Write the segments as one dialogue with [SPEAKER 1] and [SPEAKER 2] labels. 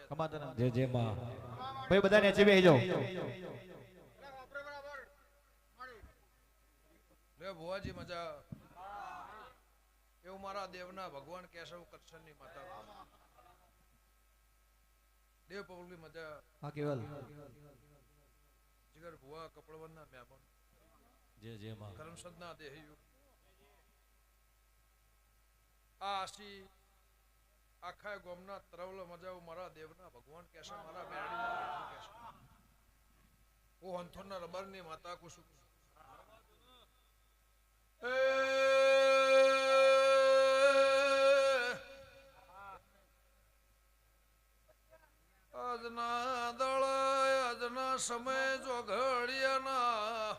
[SPEAKER 1] જે જે માં ભાઈ બધા નીચે બેસી જાઓ.
[SPEAKER 2] લે ભુવાજી મજા એવું મારા દેવના ભગવાન કેશવ કચ્છની માતા દેવ પવલની મજા.
[SPEAKER 1] હા કેવલ
[SPEAKER 2] જીગર ભુવા કપડવનના મહેમાન
[SPEAKER 1] જે જે માં
[SPEAKER 2] કરમસદના દેહયુ આ આશી આખા ગોમના તરવલ મજાઓ મારા દેવના ભગવાન કેશવ મારા મેરડીના કેશવ હું હંથોરના રબરની માતા કુસુ આજના દળાય આજના સમય જો ઘડિયાના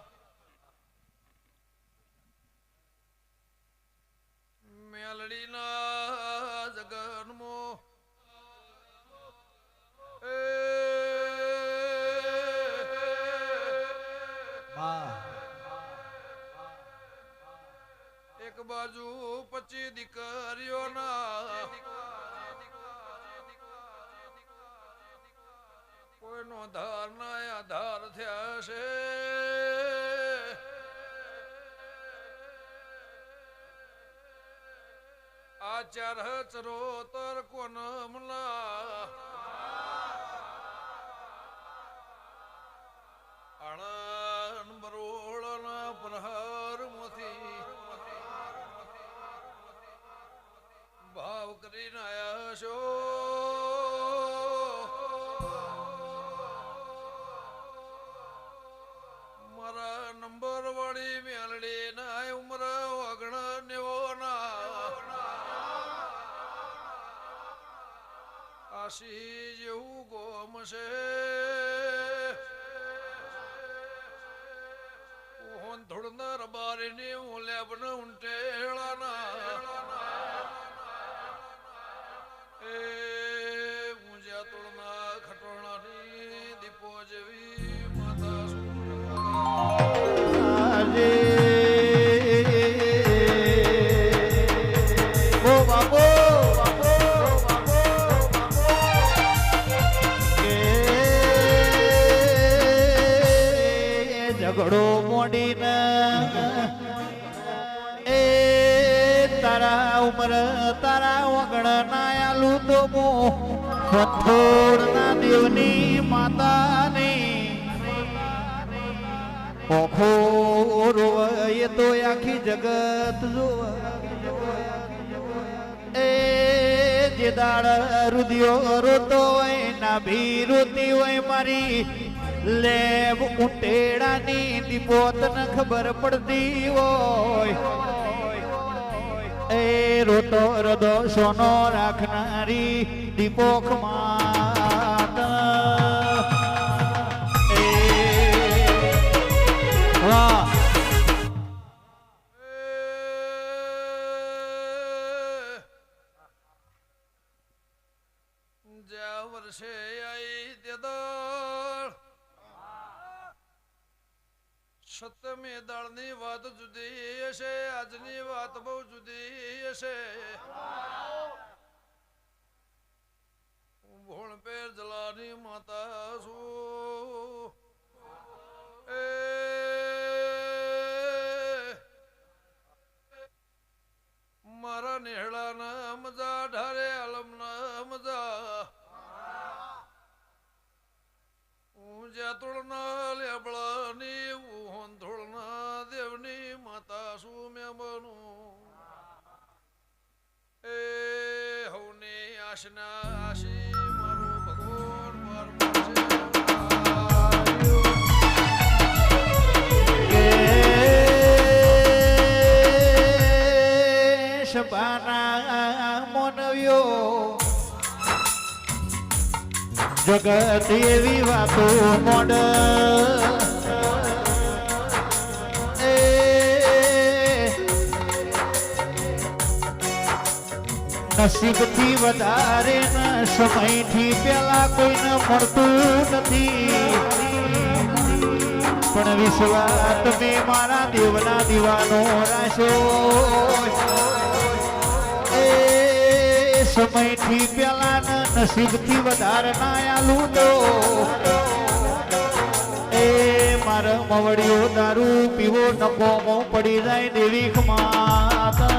[SPEAKER 2] મેલડીના જગનમો એક બાજુ 25 દીકરીઓના કોઈનો ધાર ના આધાર થયા છે. આ ચાર ચરોતર કોનમના આણંદ બરોળના પ્રહારમાંથી ભાવ કરીને આયા છો. મારા નંબર વાળી મેલડી ના ઉમર ઓગણ નેવોના આશી જેવું ગોમ છે. થોડના રબારીની હું લેબન ઊંટેળાના એ મુંજા તોડના ખટોણાની દીપો જેવી માતા
[SPEAKER 1] ઝઘડો મોડીને એ તારા ઉમર તારા વગણ ના આલુ તો મો થોડ ના દેવની માતાની ઓખો રોય તો આખી જગત જોવે એ જે દાડ રુદિયો રોતો હોય ના ભી રોતી હોય મારી લેબ ઉટેડાની દીપોત ન ખબર પડતી હોય એ રોતો રદો સોનો રાખનારી દીપોક માત એ વાહ
[SPEAKER 2] જ્યાં વર્ષે આઈ તે દળ સત્યમી દાળની વાત જુદી હશે આજની વાત બહુ જુદી હશે. હું ભોણ પેર જલાની માતા છું. એ મારા નેહળાના મજા ઢારે આલમના મજા હું જાતોળના લેબળાની ધોળના દેવની માતા શું મેં બનું એ હવની આશના આશી મારું ભગવાન
[SPEAKER 1] સપાના મોનવ્યો જગત એવી વાતો મોડ એ નસીબથી વધારે ન સમયથી પેલા કોઈને મળતું નથી પણ વિશ્વાસ તમે મારા દેવના દીવાનો રાશો સમયથી પેલા નસીબથી વધારે ના આલું તો એ મારા મવડીઓ દારૂ પીવો નકોમો પડી જાય દેવી માતા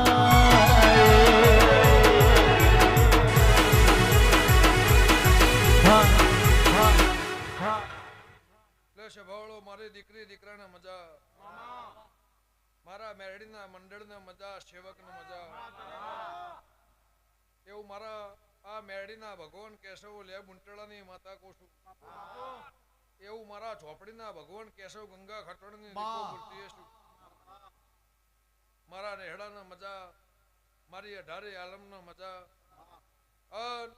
[SPEAKER 2] લે શભાવળો મારી દીકરી દીકરાને મજા મારા મેરડીના મંડળને મજા સેવકને મજા એવું મારા આ મેરડીના ભગવાન કેશવ લે બુંટળાની માતા કોશું એવું મારા ઝોપડીના ભગવાન કેશવ ગંગા ખટોળની દીકો મૂર્તિએ છું મારા નેહડાના મજા મારી 18 આલમના મજા અન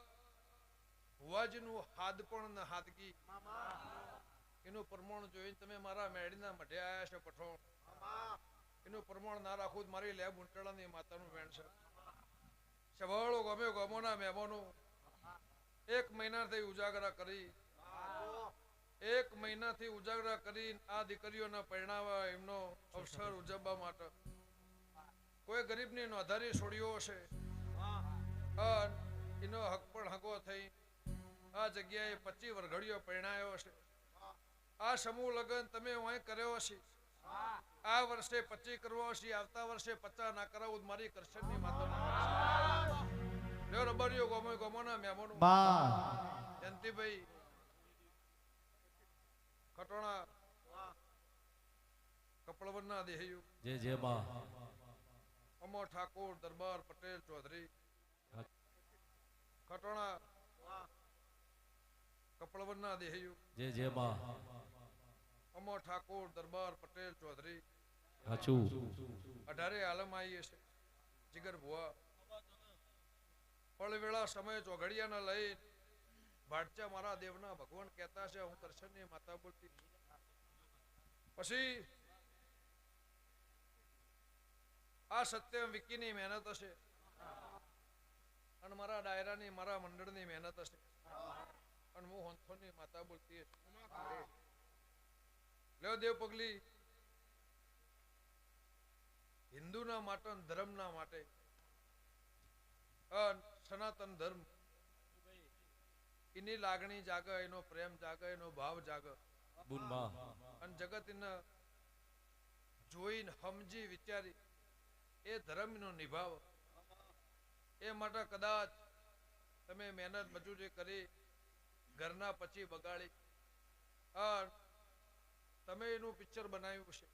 [SPEAKER 2] ભુવાજીનું હાદપણ ને હાદગી એનું પ્રમાણ જોઈને તમે મારા મેરડીના મઢે આયા છો પઠોણ એનું પ્રમાણ ના રાખું મારી લેબ ઉંટળાની માતાનું વેણ છે સવાળો ગમે ગમોના મહેમાનો 1 મહિનાથી ઉજાગરા કરી 1 મહિનાથી ઉજાગરા કરી આ દીકરીઓના પરિણાવા એમનો અવસર ઉજવવા માટે કોઈ ગરીબની નોંધારી છોડીઓ છે એનો હક પણ હકો થઈ આ જગ્યાએ 25 વરઘડીઓ પરિણાયો છે આ સમૂહ લગન તમે અહીં કર્યો છે આ વર્ષે 25 કરવો છે આવતા વર્ષે 50 ના કરાવું મારી કરશનની માતાનો લ્યો રબરિયો ગોમોના મહેમાનો જયંતિભાઈ ખટોણા કપળવનના દેહયુ
[SPEAKER 3] જય જય માં
[SPEAKER 2] અમો ઠાકોર દરબાર પટેલ ચૌધરી ખટોણા કપળવનના દેહયુ
[SPEAKER 3] જય જય માં
[SPEAKER 2] અમો ઠાકોર દરબાર પટેલ ચૌધરી
[SPEAKER 3] હાચું
[SPEAKER 2] 18 આલમ આવીએ છે જીગર ભુવા પળવેળા સમય ચોઘડિયાને લઈ ભાટચા મારા દેવના ભગવાન કહેતા છે હું કરશનની માતા બોલતી પછી આ સત્યમ વિકીની મહેનત હશે અને મારા ડાયરાની મારા મંડળની મહેનત હશે અને હું હોંથોની માતા બોલતી હશે લ્યો દેવ પગલી હિન્દુના માટે ધર્મના માટે સનાતન ધર્મ એની લાગણી જાગે એનો પ્રેમ જાગે એનો ભાવ જાગે અને જગત એને જોઈને સમજી વિચારી એ ધર્મનો નિભાવ એ માટે કદાચ તમે મહેનત મજૂરી કરી ઘરના પછી બગાડી તમે એનું પિક્ચર બનાવ્યું છે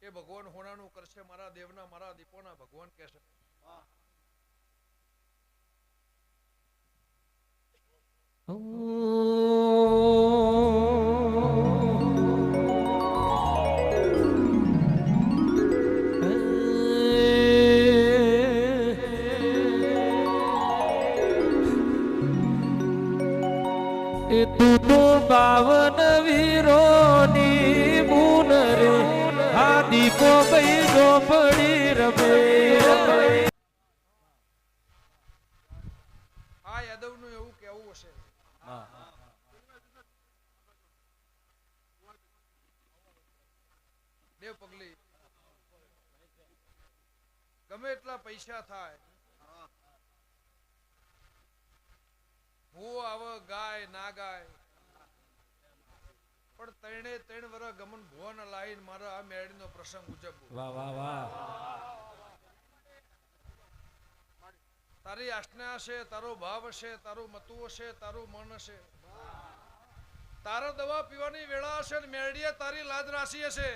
[SPEAKER 2] એ ભગવાન હોનાનું કરશે મારા દેવના મારા દીપોના ભગવાન કહેશે
[SPEAKER 3] તું તો 52 વીરોની બુન રે આ દીપો કઈ ઝોપડી રમે
[SPEAKER 2] આ યાદવનું એવું કેવું હશે દેવ પગલી ગમે એટલા પૈસા થાય ભૂ આવે ગાય ના ગાય પણ 3 વર્ષ ગમન ભુવાને લાઈન મારા આ મેળીનો પ્રસંગ ઉજવવો
[SPEAKER 3] વાહ વાહ વાહ
[SPEAKER 2] તારી આજ્ઞા હશે તારો ભાવ હશે તારું મતું હશે તારું મન હશે તારા દવા પીવાની વેળા હશે ને મેળીએ તારી લાજ રાશી હશે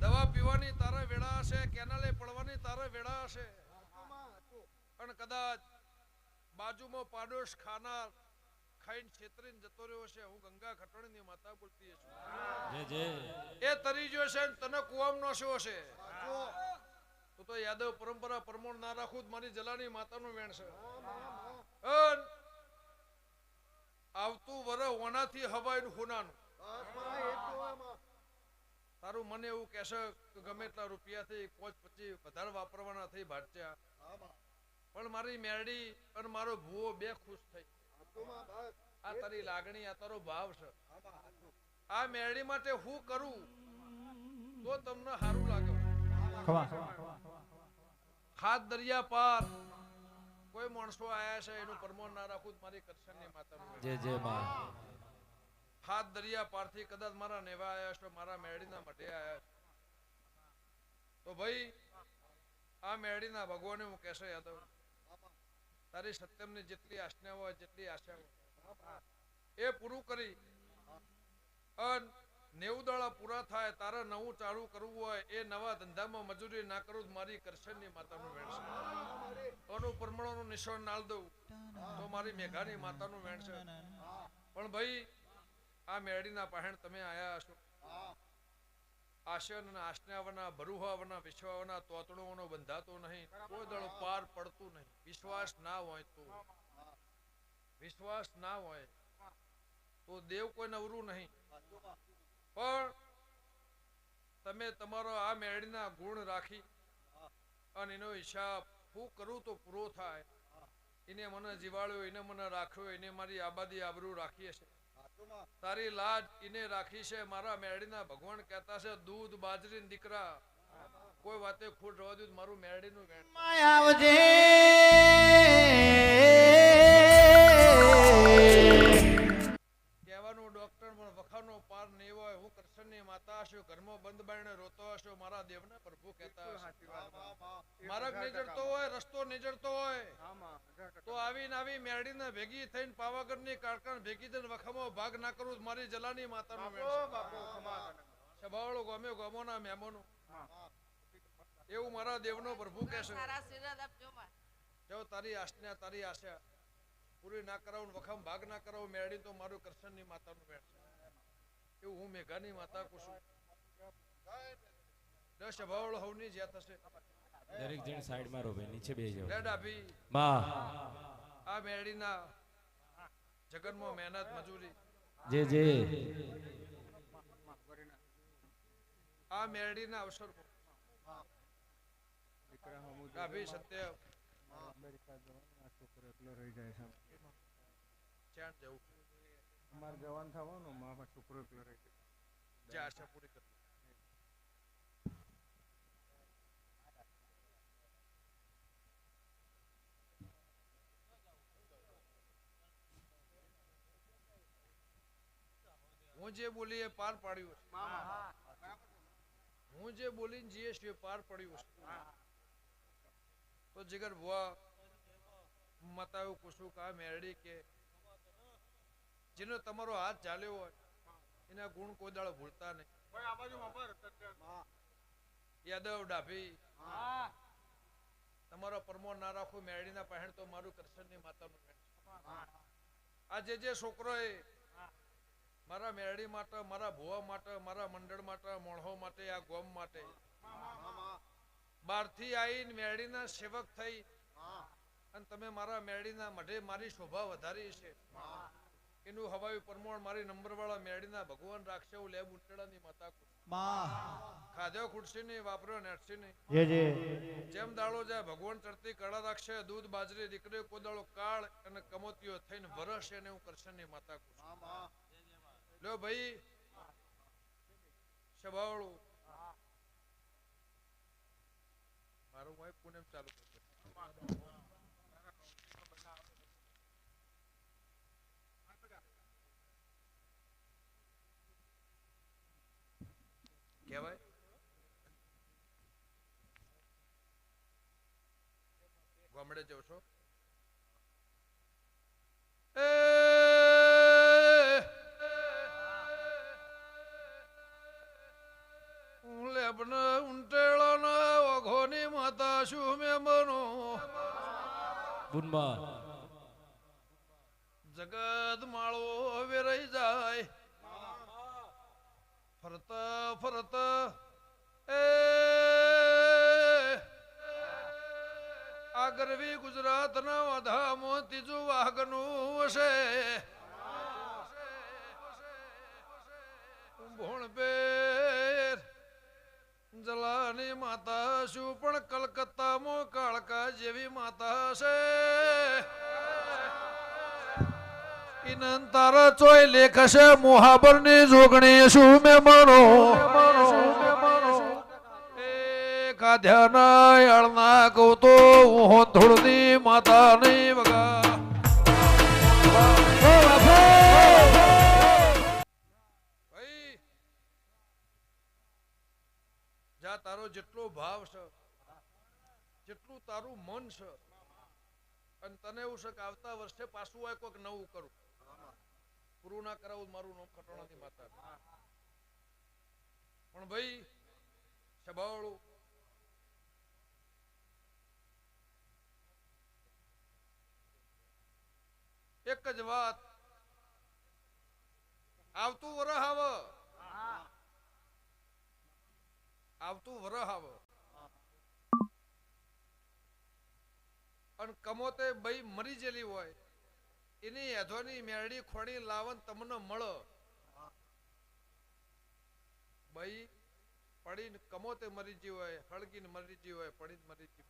[SPEAKER 2] દવા પીવાની તારા વેળા હશે કેનાલે પડવાની તારા વેળા હશે પણ કદાચ બાજુમાં પાડોશ ખાનાર ખાઈને છેતરીને જતો રહ્યો છે હું ગંગા ખટોળીની માતા બોલતી છું
[SPEAKER 3] જય જય
[SPEAKER 2] એ તરી જો છે તને કુવામ નો શો છે તો યાદવ પરંપરા પ્રમાણ ના રાખું મારી જલાની માતાનું વેણ છે આવતું વર ઓનાથી હવાય હોનાનું તારું મને એવું કહેશે કે ગમે એટલા રૂપિયાથી 5-25 વધારે વાપરવાના થઈ ભાટ્યા પણ મારી મેરડી અને મારો ભૂવો બે ખુશ થઈ આ તારી લાગણી આ તારો ભાવ છે આ મેરડી માટે હું કરું તો તમને સારું લાગે હાથ દરિયા પાર કોઈ માણસો આયા છે એનું પરમોણ ના રાખું તો મારી કરશનની માતાનું
[SPEAKER 3] જય જય માં
[SPEAKER 2] હાથ દરિયા પારથી કદાચ મારા નેવા આયા છો મારા મેળીના મઢે આયા છો તો ભાઈ આ મેળીના ભગવાને હું કહેશે યાદવ તારી સત્યમની જેટલી આજ્ઞા હોય જેટલી આશા હોય એ પૂરું કરી અન 90 દાડા પૂરા થાય તારે નવું ચાલુ કરવું હોય એ નવા ધંધામાં મજૂરી ના કરું મારી કરશનની માતાનું વેણ છે અનુ પરમણોનું નિશાન નાલ દઉં તો મારી મેઘાની માતાનું વેણ છે પણ ભાઈ આ મેળીના પહેણ તમે આયા હશો આશન આશનાવના ભરુહાવના વિશ્વાવના તોતણોનો બંધાતો નહીં કોઈ દળો પાર પડતું નહીં વિશ્વાસ ના હોય તો દેવ કોઈ નવરું નહીં પણ તમે તમારો આ મેળીના ગુણ રાખી અને એનો હિસાબ હું કરું તો પૂરો થાય એને મને જીવાડ્યો એને મને રાખ્યો એને મારી આબાદી આબરૂ રાખી છે તારી લાજ એને રાખી છે મારા મેળીના ભગવાન કહેતા છે દૂધ બાજરી દીકરા કોઈ વાતે ખોટ રવા દઉં મારું મેળીનું વેણ
[SPEAKER 1] આવજે
[SPEAKER 2] કહેવાનું ડોક્ટર પણ વખાનો પાર નહીં હોય હું કૃષ્ણની માતા હશું ઘરમાં બંધ બાઈને રોતો હશો મારા દેવના પ્રભુ કહેતા માર્ગ નિજડતો હોય રસ્તો નિજડતો હોય તો આવી મેરડીને ભેગી થઈને પાવાગઢની કારખાન ભેગી થઈને વખામાં ભાગ ના કરું મારી જલાની માતાનો વેણ સભાવાળો ગમે ગમોના મહેમાનો એવું મારા દેવનો પ્રભુ કહેશે જો તારી આજ્ઞા તારી આશા પૂરી ના કરાવું વખામ ભાગ ના કરાવું મેળી તો મારું કૃષ્ણની માતાનું વેણ છે એવું હું મેઘાની માતા કુશું દસ અભાવળો હવની જ્યાં થશે
[SPEAKER 3] દરેક જણ સાઈડ માં રોવે નીચે બેસી જાવ
[SPEAKER 2] લે ડાભી
[SPEAKER 3] માં
[SPEAKER 2] આ મેળીના જગનમાં મહેનત મજૂરી
[SPEAKER 3] જે જે
[SPEAKER 2] આ મેળીના અવસર ડાભી સત્ય ચાણ જવું
[SPEAKER 4] અમારે જવાન થવાનું મારા છોકરો એકલો રહી ગયો
[SPEAKER 2] જે આશા પૂરી કરી હું જે બોલી એ પાર પાડ્યું છે હું જે બોલીને જઈએ છીએ પાર પડ્યું છે તો જીગર ભુવા મતાયું કુશું કા મેરડી કે જેનો તમારો હાથ ચાલ્યો હોય એના ગુણ કોઈ દાડો ભૂલતા નહીં યાદવ ડાભી તમારો પરમો ના રાખો મેરડીના પહેણ તો મારું કૃષ્ણની માતાનું પહેણ આ જે છોકરોએ મારા મેરડી માટે મારા ભુવા માટે મારા મંડળ માટે મોણહો માટે આ ગોમ માટે બહારથી આવીને મેરડીના સેવક થઈ અને તમે મારા મેરડીના મઢે મારી શોભા વધારી છે એનું હવાયું પરમોણ મારી નંબરવાળા મેરડીના ભગવાન રાખશે એવું લેબ ઉંટેડાની માતા ખાધ્યો ખૂટશે નહીં વાપર્યો નેટશે નહીં જેમ દાડો જાય ભગવાન ચડતી કળા રાખશે દૂધ બાજરી દીકરી કોદાળો કાળ અને કમોતીઓ થઈને વરસ એને હું કૃષ્ણની માતા કું લ્યો ભાઈ સભાવાળું મારું ભાઈ પુણે ચાલુ કરશે કહેવાય ગામડે જાવ છો જગત માળો વેરાઈ જાય ફરતા ફરતા આ ગરવી ગુજરાત ના વધામો ત્રીજું વાઘનું હશે ભોણપેર જલાની માતા શું પણ કલકત્તામાં કાળકા જેવી માતા છે ઇનન તારા ચોય લેખ છે મોહાબરની જોગણી શું મેં મનો એ કાધ્યાના અળના કહું તો હું ધૂળની માતા નહીં વગા ભાઈ જા તારો જેટલો ભાવ છે જેટલું તારું મન છે અને તને એવું છે કે આવતા વર્ષે પાછું હોય કોઈક નવું કરું પૂરું ના કરાવું મારું નામ ખટોણાની માતા પણ ભાઈ સબાવળું એક જ વાત આવતું વરહ આવે અને કમોતે ભાઈ મરી જેલી હોય એની યધોની મેરડી ખોણી લાવન તમને મળ ભાઈ પડીને કમોતે મરી જી હોય હળગીને મરી જી હોય પડીને મરી જી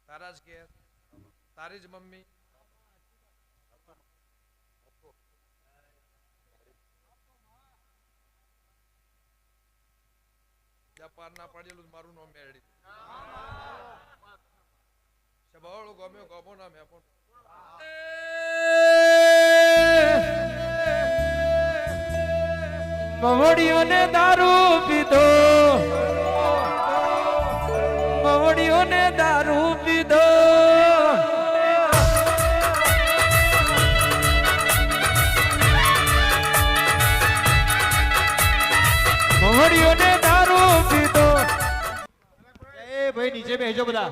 [SPEAKER 2] તારા જ ઘેર તારી જ મમ્મી પાર ના પાડેલું મારું નામ મેળડી સભાળો ગમ્યો ગમો ના મેપો
[SPEAKER 3] મવડીઓને દારૂ પીધો મવડીઓને દારૂ પીધો મવડીઓને દારૂ પીધો
[SPEAKER 1] એ ભાઈ નીચે બેસજો બધા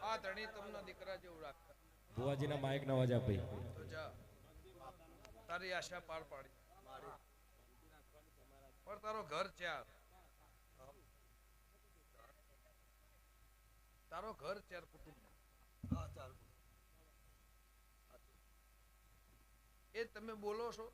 [SPEAKER 2] આ ધણી તમને દીકરા જેવું રાખતા
[SPEAKER 3] બુવાજીના માઇક નો અવાજ આપી
[SPEAKER 2] તો જા તારી આશા પાર પાડી પણ તારો ઘર ચાર તારો ઘર ચાર કુટુંબ એ તમે બોલો છો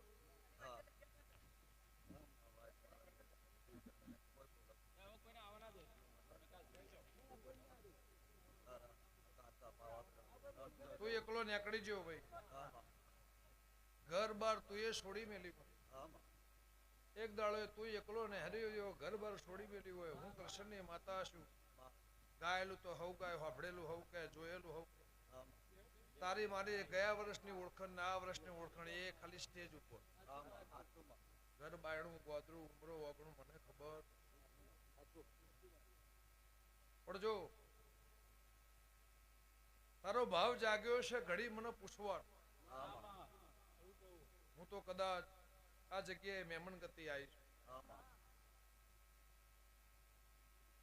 [SPEAKER 2] તું એકલો નીકળી ગયો ભાઈ ઘર બાર તું એ છોડી મેલી એક દાડો તું એકલો ને હરી ગયો ઘર બાર છોડી મેલી હોય હું કૃષ્ણની માતા છું ગાયેલું તો હવ ગાય હોભળેલું હવ કે જોયેલું હવ તારી મારી ગયા વર્ષની ઓળખાણ ને આ વર્ષની ઓળખાણ એ ખાલી સ્ટેજ ઉપર ઘર બાયણું ગોદરું ઉમરો વાગણું મને ખબર પણ જો તારો ભાવ જાગ્યો છે ઘડી મને પૂછવા હું તો કદાચ આ જગ્યાએ મહેમાન ગતિ આવી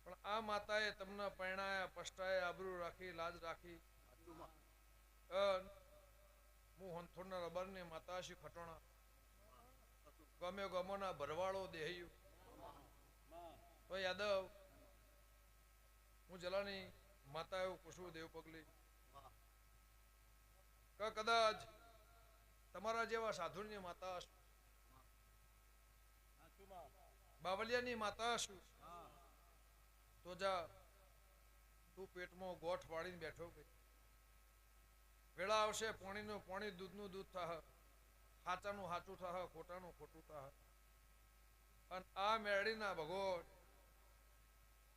[SPEAKER 2] પણ આ માતાએ તમને પરણાયા પસ્તાયા આબરૂ રાખી લાજ રાખી હું હંથોડના રબરની માતા શ્રી ખટોણા ગમે ગમોના ભરવાડો દેહ્યું તો યાદવ હું જલાની માતા એવું પૂછું દેવ પગલી કદાચ તમારા જેવા સાધુની માતા હશું બાવલિયાની માતા હશું તો જા તું પેટમાં ગોઠ વાળીને બેઠો ગઈ વેળા આવશે પાણીનું પાણી દૂધનું દૂધ થાહ હાચાનું હાચું થાહ ખોટાનું ખોટું થાહ અને આ મેળીના ભગવાન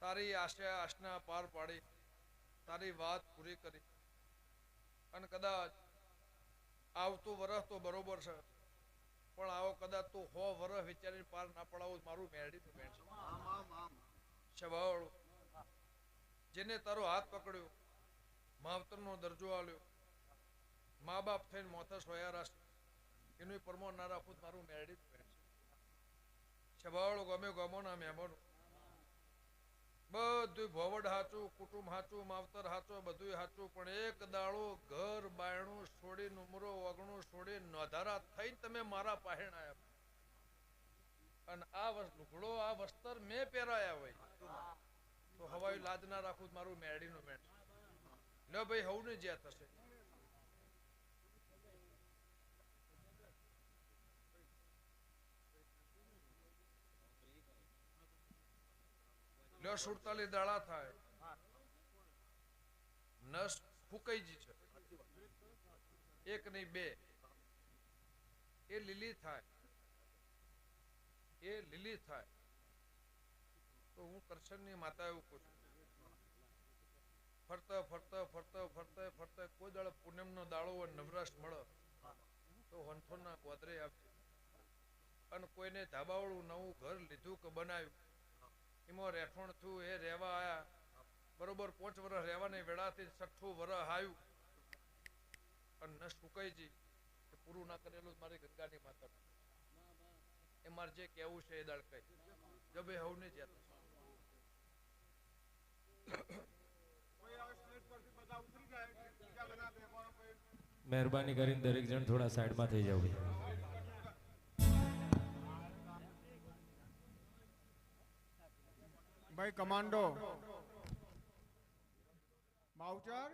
[SPEAKER 2] તારી આશા આશના પાર પાડી તારી વાત પૂરી કરી અને કદાચ આવતું વરસ તો બરોબર છે પણ આવો કદાચ તું 100 વરસ વિચારીને પાર ના પડાવું મારું મેળીનું મેળ છે સ્વભાવ જેને તારો હાથ પકડ્યો માવતરનો દરજ્જો આલ્યો મા બાપ થઈને મોથા સોયા રાશે એનું પરમો ના રાખું મારું મેળીનું મેળ છે સ્વભાવ ગમે ગમોના મહેમાનો બધું ભોવડ હાચું કુટુંબ હાચું માવતર હાચું બધું હાચું પણ એક દાડો ઘર બાયણું છોડી નુમરો વગણું છોડી નોધારા થઈને તમે મારા પાહેણ આવ્યા અને આ લુગડો આ વસ્ત્ર મેં પહેરાયા હોય તો હવાઈ લાજ ના રાખું મારું મેળીનું મેળ લો ભાઈ હવને જ્યાં થશે 48 દાડા થાય નસ ફૂકાઈ જી છે એક નહીં બે એ લીલી થાય તો હું કરશનની માતા એવું કહું છું ફરતા ફરતા ફરતા ફરતા ફરતા કોઈ દાડો પૂનમનો દાડો હોય નવરાશ મળે તો વંઠોના ગોદરે આપજે અને કોઈને ધાબાવાળું નવું ઘર લીધું કે બનાવ્યું એમાં રહેઠોણ થયું એ રહેવા આયા બરોબર 5 વર્ષ રહેવાની વેળાથી 6ઠું વર્ષ આવ્યું અને ન સુકાઈ જી એ પૂરું ના કરેલું મારી ગંગાની માતા એ મારે જે કહેવું છે એ દાળ કઈ જબે હવને જ
[SPEAKER 3] મહેરબાની કરીને દરેક જણ થોડા સાઈડમાં થઈ જાવ ભાઈ.
[SPEAKER 4] ભાઈ કમાન્ડો માવચર